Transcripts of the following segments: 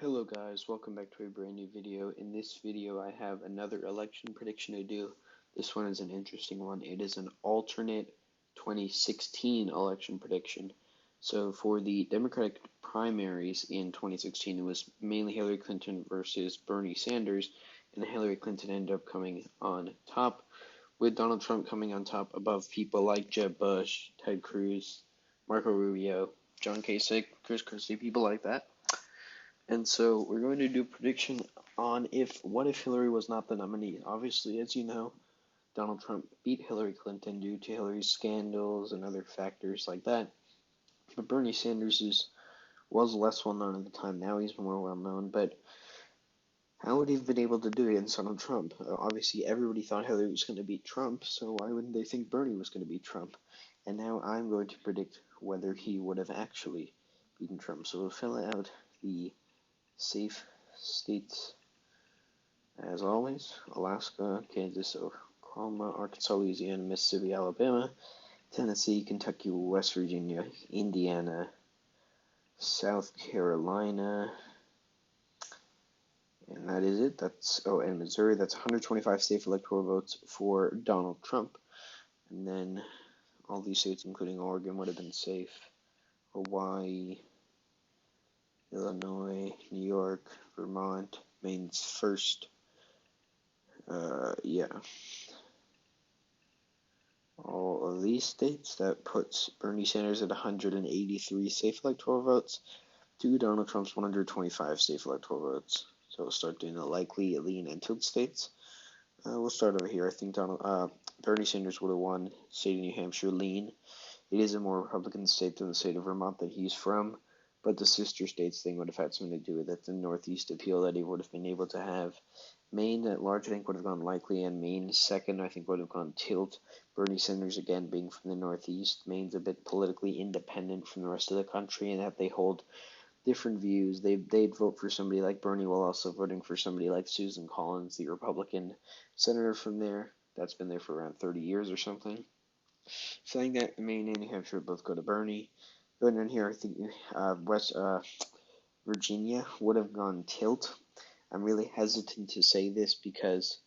Hello guys, welcome back to a brand new video. In this video I have another election prediction to do. This one is an interesting one. It is an alternate 2016 election prediction. So for the Democratic primaries in 2016, it was mainly Hillary Clinton versus Bernie Sanders, and Hillary Clinton ended up coming on top, with Donald Trump coming on top above people like Jeb Bush, Ted Cruz, Marco Rubio, John Kasich, Chris Christie, people like that. And so we're going to do a prediction on what if Hillary was not the nominee. Obviously, as you know, Donald Trump beat Hillary Clinton due to Hillary's scandals and other factors like that. But Bernie Sanders was less well known at the time. Now he's more well known. But how would he have been able to do it against Donald Trump? Obviously, everybody thought Hillary was going to beat Trump, so why wouldn't they think Bernie was going to beat Trump? And now I'm going to predict whether he would have actually beaten Trump. So we'll fill out the safe states as always: Alaska, Kansas, Oklahoma, Arkansas, Louisiana, Mississippi, Alabama, Tennessee, Kentucky, West Virginia, Indiana, South Carolina, and that is it. And Missouri. That's 125 safe electoral votes for Donald Trump. And then all these states, including Oregon, would have been safe. Hawaii, Illinois, New York, Vermont, Maine's first. All of these states, that puts Bernie Sanders at 183 safe electoral votes to Donald Trump's 125 safe electoral votes. So we'll start doing the likely, lean, and tilt states. We'll start over here. I think Bernie Sanders would have won state of New Hampshire lean. It is a more Republican state than the state of Vermont that he's from, but the sister states thing would have had something to do with it. The Northeast appeal that he would have been able to have. Maine at large, I think, would have gone likely, and Maine second, I think, would have gone tilt. Bernie Sanders, again, being from the Northeast. Maine's a bit politically independent from the rest of the country in that they hold different views. They'd vote for somebody like Bernie while also voting for somebody like Susan Collins, the Republican senator from there. That's been there for around 30 years or something. So I think that Maine and New Hampshire both go to Bernie. Going down here, I think West Virginia would have gone tilt. I'm really hesitant to say this because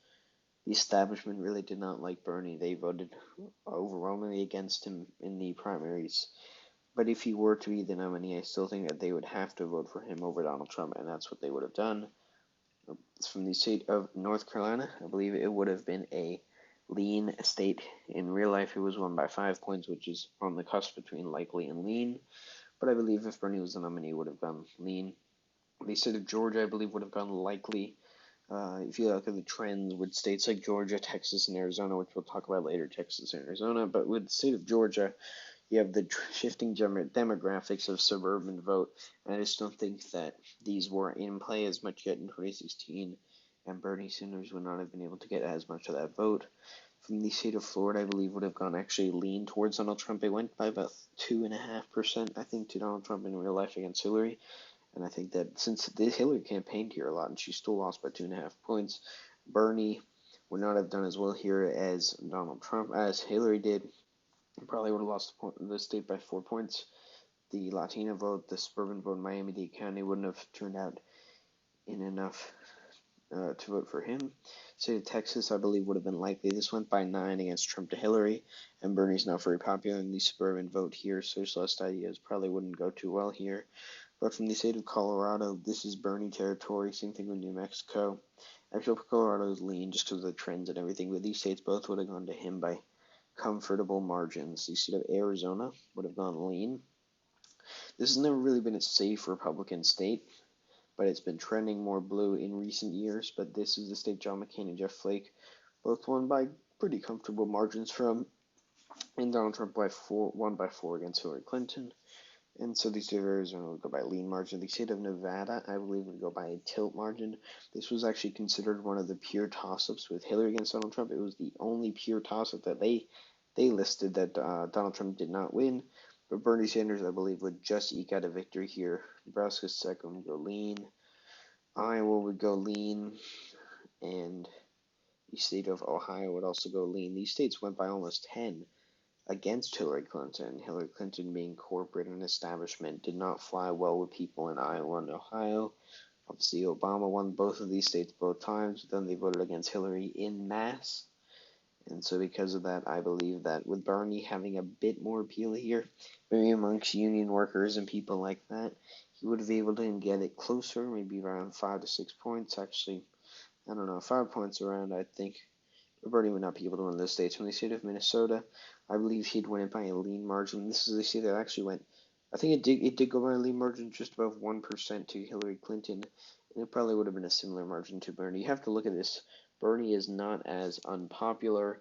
the establishment really did not like Bernie. They voted overwhelmingly against him in the primaries. But if he were to be the nominee, I still think that they would have to vote for him over Donald Trump, and that's what they would have done. It's from the state of North Carolina. I believe it would have been a lean state. In real life, it was won by 5 points, which is on the cusp between likely and lean. But I believe if Bernie was the nominee, it would have gone lean. The state of Georgia, I believe, would have gone likely. If you look at the trends with states like Georgia, Texas, and Arizona, which we'll talk about later, Texas and Arizona, but with the state of Georgia, you have the shifting demographics of suburban vote, and I just don't think that these were in play as much yet in 2016, and Bernie Sanders would not have been able to get as much of that vote. From the state of Florida, I believe, would have gone actually lean towards Donald Trump. It went by about 2.5%, I think, to Donald Trump in real life against Hillary. And I think that since Hillary campaigned here a lot and she still lost by 2.5 points, Bernie would not have done as well here as Donald Trump, as Hillary did. He probably would have lost the state by 4 points. The Latino vote, the suburban vote in Miami-Dade County wouldn't have turned out in enough to vote for him. State of Texas, I believe, would have been likely. This went by 9 against Trump to Hillary, and Bernie's not very popular in the suburban vote here. Socialist ideas probably wouldn't go too well here. But from the state of Colorado, this is Bernie territory. Same thing with New Mexico. Actually, Colorado is lean just because of the trends and everything, but these states both would have gone to him by comfortable margins. The state of Arizona would have gone lean. This has never really been a safe Republican state, but it's been trending more blue in recent years. But this is the state John McCain and Jeff Flake both won by pretty comfortable margins from, and Donald Trump won by 4 against Hillary Clinton. And so the state of Arizona would go by lean margin. The state of Nevada, I believe, would go by a tilt margin. This was actually considered one of the pure toss-ups with Hillary against Donald Trump. It was the only pure toss-up that they listed that Donald Trump did not win. But Bernie Sanders, I believe, would just eke out a victory here. Nebraska's second would go lean. Iowa would go lean. And the state of Ohio would also go lean. These states went by almost 10 against Hillary Clinton. Hillary Clinton, being corporate and establishment, did not fly well with people in Iowa and Ohio. Obviously, Obama won both of these states both times, then they voted against Hillary en masse. And so because of that, I believe that with Bernie having a bit more appeal here, maybe amongst union workers and people like that, he would be able to get it closer, maybe around 5 to 6 points. Actually, I don't know, 5 points around, I think. Bernie would not be able to win those states. From the state of Minnesota, I believe he'd win it by a lean margin. This is a state that actually went, I think it did go by a lean margin just above 1% to Hillary Clinton, and it probably would have been a similar margin to Bernie. You have to look at this. Bernie is not as unpopular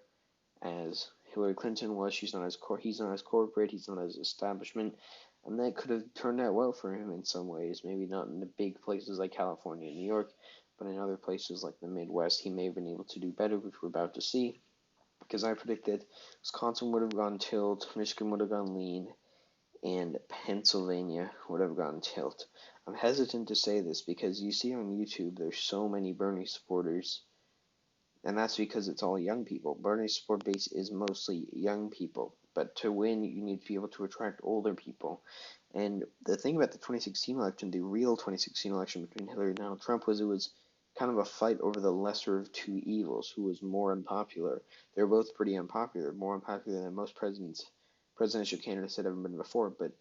as Hillary Clinton was. He's not as corporate. He's not as establishment, and that could have turned out well for him in some ways. Maybe not in the big places like California and New York, but in other places like the Midwest, he may have been able to do better, which we're about to see. Because I predicted Wisconsin would have gone tilt, Michigan would have gone lean, and Pennsylvania would have gone tilt. I'm hesitant to say this because you see on YouTube there's so many Bernie supporters, and that's because it's all young people. Bernie's support base is mostly young people, but to win, you need to be able to attract older people. And the thing about the 2016 election, the real 2016 election between Hillary and Donald Trump, was it was kind of a fight over the lesser of two evils, who was more unpopular. They were both pretty unpopular, more unpopular than most presidential candidates had ever been before, but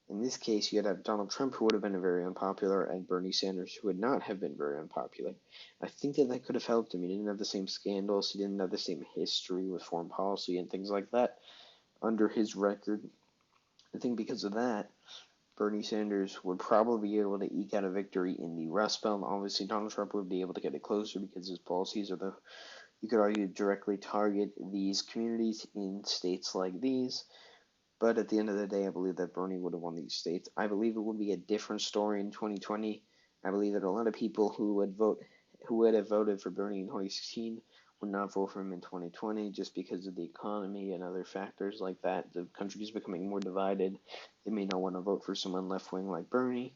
in this case, you had have Donald Trump, who would have been very unpopular, and Bernie Sanders, who would not have been very unpopular. I think that could have helped him. He didn't have the same scandals, he didn't have the same history with foreign policy and things like that under his record. I think because of that, Bernie Sanders would probably be able to eke out a victory in the Rust Belt. Obviously, Donald Trump would be able to get it closer because his policies are you could argue, directly target these communities in states like these. But at the end of the day, I believe that Bernie would have won these states. I believe it would be a different story in 2020. I believe that a lot of people who would have voted for Bernie in 2016 would not vote for him in 2020 just because of the economy and other factors like that. The country is becoming more divided. They may not want to vote for someone left wing like Bernie.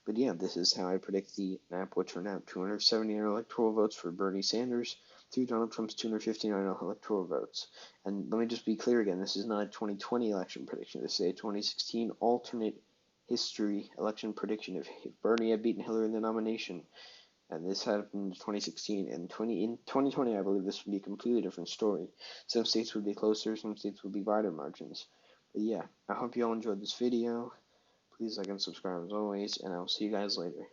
But yeah, this is how I predict the map will turn out. 279 electoral votes for Bernie Sanders to Donald Trump's 259 electoral votes. And let me just be clear again, this is not a 2020 election prediction. This is a 2016 alternate history election prediction. If Bernie had beaten Hillary in the nomination, and this happened in 2016, and in 2020, I believe this would be a completely different story. Some states would be closer, some states would be wider margins. But yeah, I hope you all enjoyed this video. Please like and subscribe as always, and I'll see you guys later.